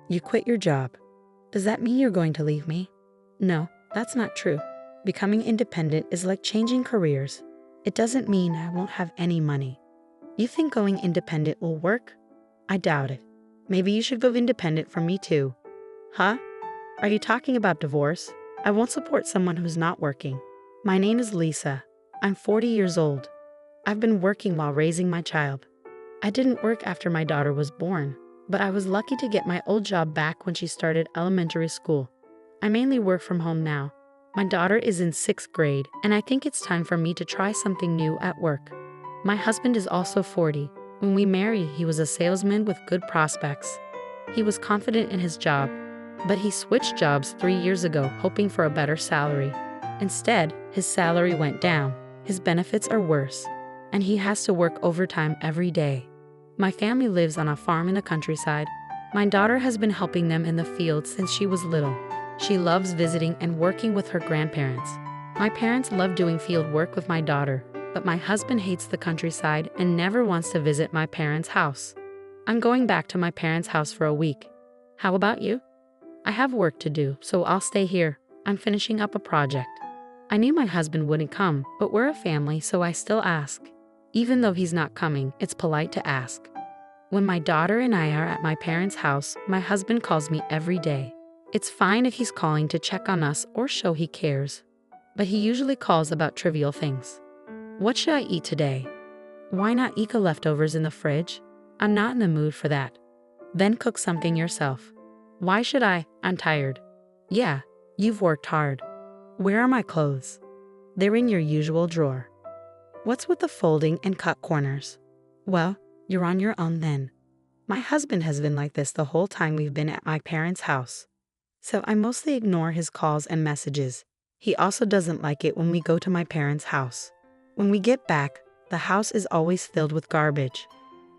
You quit your job. Does that mean you're going to leave me? No, that's not true. Becoming independent is like changing careers. It doesn't mean I won't have any money. You think going independent will work? I doubt it. Maybe you should go independent from me too. Huh? Are you talking about divorce? I won't support someone who's not working. My name is Lisa. I'm 40 years old. I've been working while raising my child. I didn't work after my daughter was born, but I was lucky to get my old job back when she started elementary school. I mainly work from home now. My daughter is in 6th grade, and I think it's time for me to try something new at work. My husband is also 40. When we married, he was a salesman with good prospects. He was confident in his job, but he switched jobs 3 years ago, hoping for a better salary. Instead, his salary went down, his benefits are worse, and he has to work overtime every day. My family lives on a farm in the countryside. My daughter has been helping them in the fields since she was little. She loves visiting and working with her grandparents. My parents love doing field work with my daughter, but my husband hates the countryside and never wants to visit my parents' house. I'm going back to my parents' house for a week. How about you? I have work to do, so I'll stay here. I'm finishing up a project. I knew my husband wouldn't come, but we're a family, so I still ask. Even though he's not coming, it's polite to ask. When my daughter and I are at my parents' house, my husband calls me every day. It's fine if he's calling to check on us or show he cares, but he usually calls about trivial things. What should I eat today? Why not eat the leftovers in the fridge? I'm not in the mood for that. Then cook something yourself. Why should I? I'm tired. Yeah, you've worked hard. Where are my clothes? They're in your usual drawer. What's with the folding and cut corners? Well, you're on your own then. My husband has been like this the whole time we've been at my parents' house. So I mostly ignore his calls and messages. He also doesn't like it when we go to my parents' house. When we get back, the house is always filled with garbage.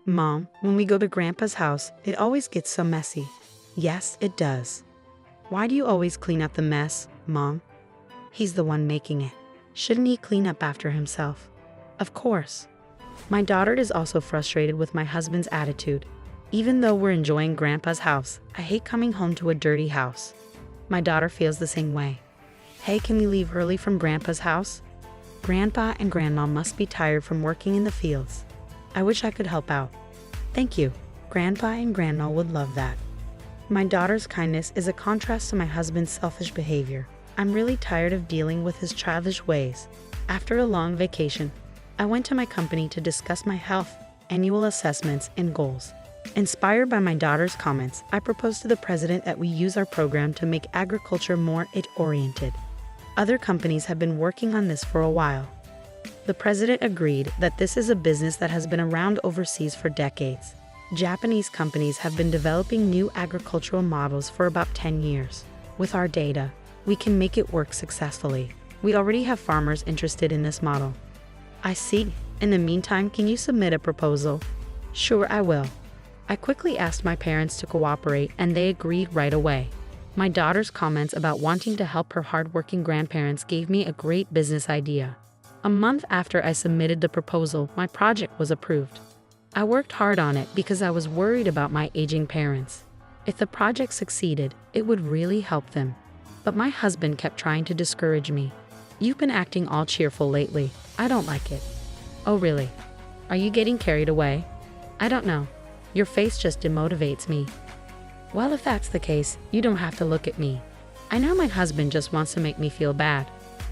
Mom, when we go to Grandpa's house, it always gets so messy. Yes, it does. Why do you always clean up the mess, Mom? He's the one making it. Shouldn't he clean up after himself? Of course. My daughter is also frustrated with my husband's attitude. Even though we're enjoying Grandpa's house, I hate coming home to a dirty house. My daughter feels the same way. Hey, can we leave early from Grandpa's house? Grandpa and Grandma must be tired from working in the fields. I wish I could help out. Thank you. Grandpa and Grandma would love that. My daughter's kindness is a contrast to my husband's selfish behavior. I'm really tired of dealing with his childish ways. After a long vacation, I went to my company to discuss my health, annual assessments, and goals. Inspired by my daughter's comments, I proposed to the president that we use our program to make agriculture more it-oriented. Other companies have been working on this for a while. The president agreed that this is a business that has been around overseas for decades. Japanese companies have been developing new agricultural models for about 10 years. With our data, we can make it work successfully. We already have farmers interested in this model. I see. In the meantime, can you submit a proposal? Sure, I will. I quickly asked my parents to cooperate, and they agreed right away. My daughter's comments about wanting to help her hardworking grandparents gave me a great business idea. A month after I submitted the proposal, my project was approved. I worked hard on it because I was worried about my aging parents. If the project succeeded, it would really help them. But my husband kept trying to discourage me. You've been acting all cheerful lately. I don't like it. Oh, really? Are you getting carried away? I don't know. Your face just demotivates me. Well, if that's the case, you don't have to look at me. I know my husband just wants to make me feel bad.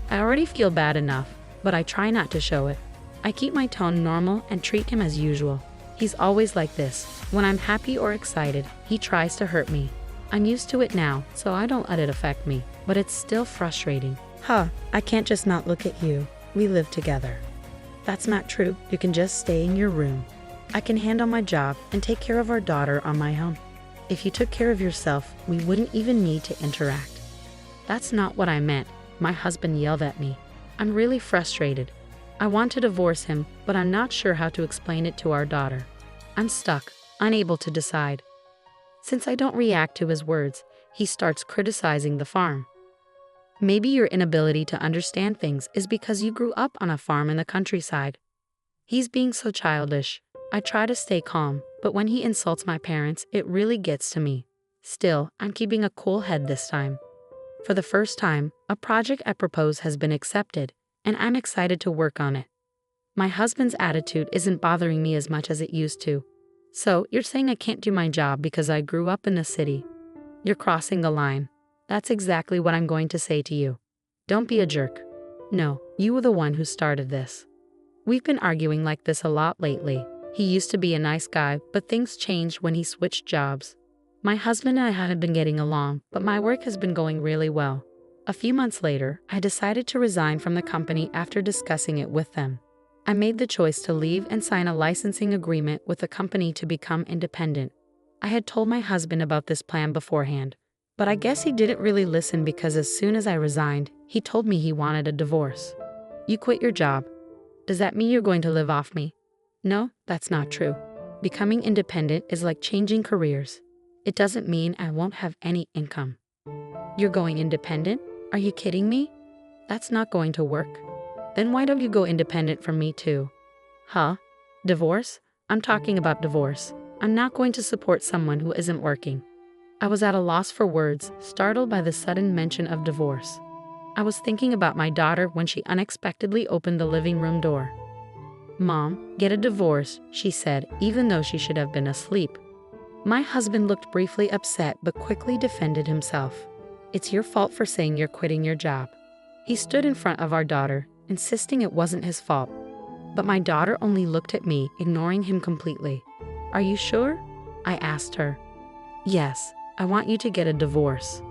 I already feel bad enough, but I try not to show it. I keep my tone normal and treat him as usual. He's always like this. When I'm happy or excited, he tries to hurt me. I'm used to it now, so I don't let it affect me, but it's still frustrating. I can't just not look at you. We live together. That's not true. You can just stay in your room. I can handle my job and take care of our daughter on my own. If you took care of yourself, we wouldn't even need to interact. That's not what I meant. My husband yelled at me. I'm really frustrated. I want to divorce him, but I'm not sure how to explain it to our daughter. I'm stuck, unable to decide. Since I don't react to his words, he starts criticizing the farm. Maybe your inability to understand things is because you grew up on a farm in the countryside. He's being so childish. I try to stay calm, but when he insults my parents, it really gets to me. Still, I'm keeping a cool head this time. For the first time, a project I propose has been accepted, and I'm excited to work on it. My husband's attitude isn't bothering me as much as it used to. So, you're saying I can't do my job because I grew up in the city? You're crossing the line. That's exactly what I'm going to say to you. Don't be a jerk. No, you were the one who started this. We've been arguing like this a lot lately. He used to be a nice guy, but things changed when he switched jobs. My husband and I haven't been getting along, but my work has been going really well. A few months later, I decided to resign from the company after discussing it with them. I made the choice to leave and sign a licensing agreement with the company to become independent. I had told my husband about this plan beforehand, but I guess he didn't really listen because as soon as I resigned, he told me he wanted a divorce. You quit your job. Does that mean you're going to live off me? No, that's not true. Becoming independent is like changing careers. It doesn't mean I won't have any income. You're going independent? Are you kidding me? That's not going to work. Then why don't you go independent from me too? Huh? Divorce? I'm talking about divorce. I'm not going to support someone who isn't working. I was at a loss for words, startled by the sudden mention of divorce. I was thinking about my daughter when she unexpectedly opened the living room door. Mom, get a divorce, she said, even though she should have been asleep. My husband looked briefly upset but quickly defended himself. It's your fault for saying you're quitting your job. He stood in front of our daughter, insisting it wasn't his fault. But my daughter only looked at me, ignoring him completely. Are you sure? I asked her. Yes, I want you to get a divorce.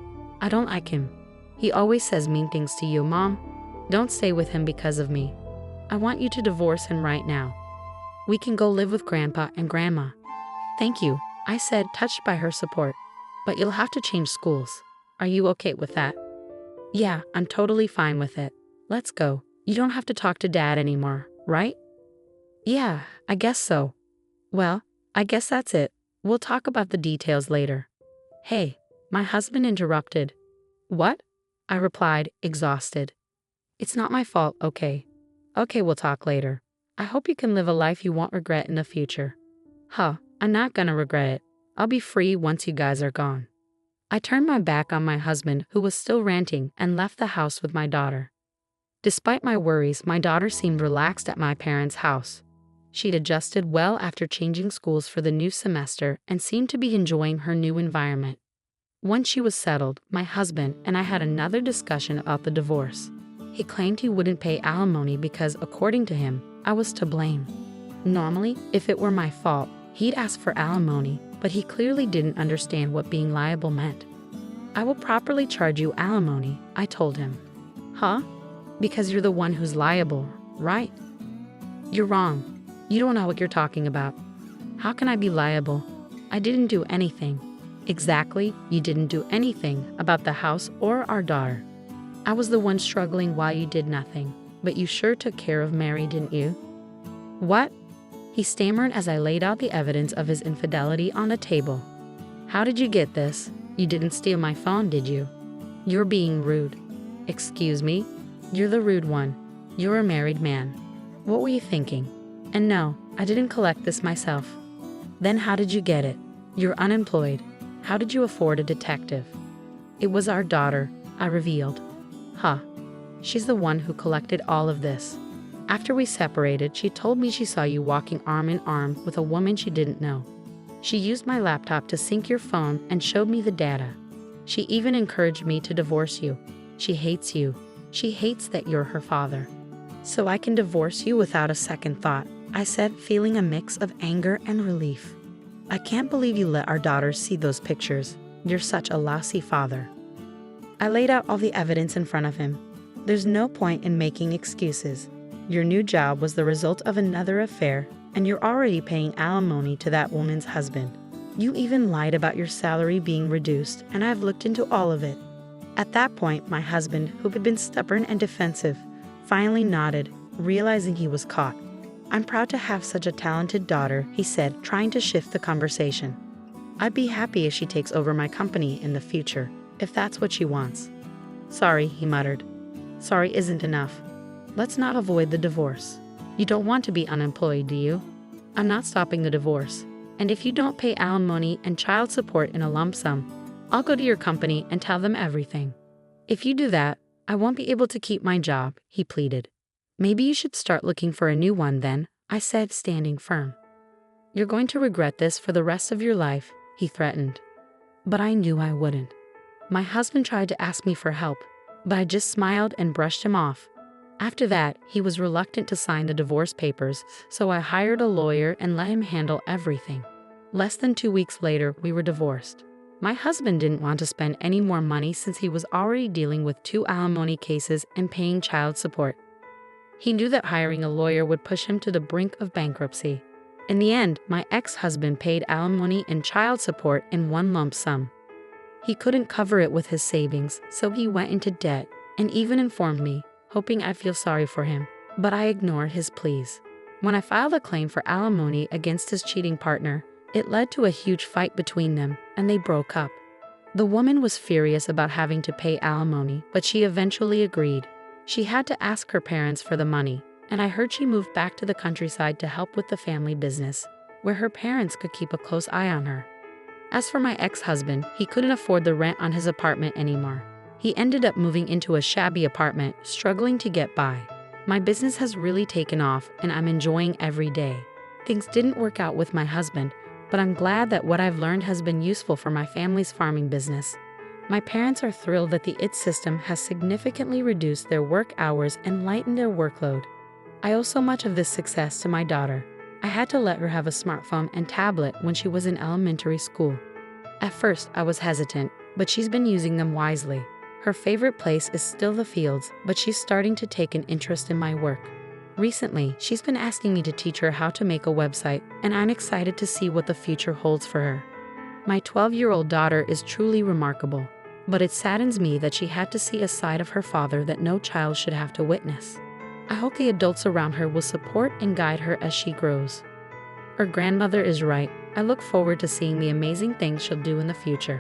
I don't like him. He always says mean things to you, Mom. Don't stay with him because of me. I want you to divorce him right now. We can go live with Grandpa and Grandma. Thank you, I said, touched by her support. But you'll have to change schools. Are you okay with that? Yeah, I'm totally fine with it. Let's go. You don't have to talk to Dad anymore, right? Yeah, I guess so. Well, I guess that's it. We'll talk about the details later. Hey, my husband interrupted. What? I replied, exhausted. It's not my fault, okay? Okay, we'll talk later. I hope you can live a life you won't regret in the future. Huh, I'm not gonna regret it. I'll be free once you guys are gone. I turned my back on my husband, who was still ranting, and left the house with my daughter. Despite my worries, my daughter seemed relaxed at my parents' house. She'd adjusted well after changing schools for the new semester and seemed to be enjoying her new environment. Once she was settled, my husband and I had another discussion about the divorce. He claimed he wouldn't pay alimony because, according to him, I was to blame. Normally, if it were my fault, he'd ask for alimony, but he clearly didn't understand what being liable meant. I will properly charge you alimony, I told him. Huh? Because you're the one who's liable, right? You're wrong. You don't know what you're talking about. How can I be liable? I didn't do anything. Exactly, you didn't do anything about the house or our daughter. I was the one struggling while you did nothing, but you sure took care of Mary, didn't you? What? He stammered as I laid out the evidence of his infidelity on the table. How did you get this? You didn't steal my phone, did you? You're being rude. Excuse me? You're the rude one. You're a married man. What were you thinking? And no, I didn't collect this myself. Then how did you get it? You're unemployed. How did you afford a detective? It was our daughter, I revealed. Huh. She's the one who collected all of this. After we separated, she told me she saw you walking arm in arm with a woman she didn't know. She used my laptop to sync your phone and showed me the data. She even encouraged me to divorce you. She hates you. She hates that you're her father. So I can divorce you without a second thought, I said, feeling a mix of anger and relief. I can't believe you let our daughters see those pictures. You're such a lousy father. I laid out all the evidence in front of him. There's no point in making excuses. Your new job was the result of another affair, and you're already paying alimony to that woman's husband. You even lied about your salary being reduced, and I've looked into all of it. At that point, my husband, who had been stubborn and defensive, finally nodded, realizing he was caught. I'm proud to have such a talented daughter, he said, trying to shift the conversation. I'd be happy if she takes over my company in the future, if that's what she wants. Sorry, he muttered. Sorry isn't enough. Let's not avoid the divorce. You don't want to be unemployed, do you? I'm not stopping the divorce. And if you don't pay alimony and child support in a lump sum, I'll go to your company and tell them everything. If you do that, I won't be able to keep my job, he pleaded. Maybe you should start looking for a new one then, I said, standing firm. You're going to regret this for the rest of your life, he threatened. But I knew I wouldn't. My husband tried to ask me for help, but I just smiled and brushed him off. After that, he was reluctant to sign the divorce papers, so I hired a lawyer and let him handle everything. Less than 2 weeks later, we were divorced. My husband didn't want to spend any more money since he was already dealing with 2 alimony cases and paying child support. He knew that hiring a lawyer would push him to the brink of bankruptcy. In the end, my ex-husband paid alimony and child support in one lump sum. He couldn't cover it with his savings, so he went into debt and even informed me, hoping I'd feel sorry for him, but I ignored his pleas. When I filed a claim for alimony against his cheating partner, it led to a huge fight between them, and they broke up. The woman was furious about having to pay alimony, but she eventually agreed. She had to ask her parents for the money, and I heard she moved back to the countryside to help with the family business, where her parents could keep a close eye on her. As for my ex-husband, he couldn't afford the rent on his apartment anymore. He ended up moving into a shabby apartment, struggling to get by. My business has really taken off, and I'm enjoying every day. Things didn't work out with my husband, but I'm glad that what I've learned has been useful for my family's farming business. My parents are thrilled that the IT system has significantly reduced their work hours and lightened their workload. I owe so much of this success to my daughter. I had to let her have a smartphone and tablet when she was in elementary school. At first, I was hesitant, but she's been using them wisely. Her favorite place is still the fields, but she's starting to take an interest in my work. Recently, she's been asking me to teach her how to make a website, and I'm excited to see what the future holds for her. My 12-year-old daughter is truly remarkable, but it saddens me that she had to see a side of her father that no child should have to witness. I hope the adults around her will support and guide her as she grows. Her grandmother is right. I look forward to seeing the amazing things she'll do in the future.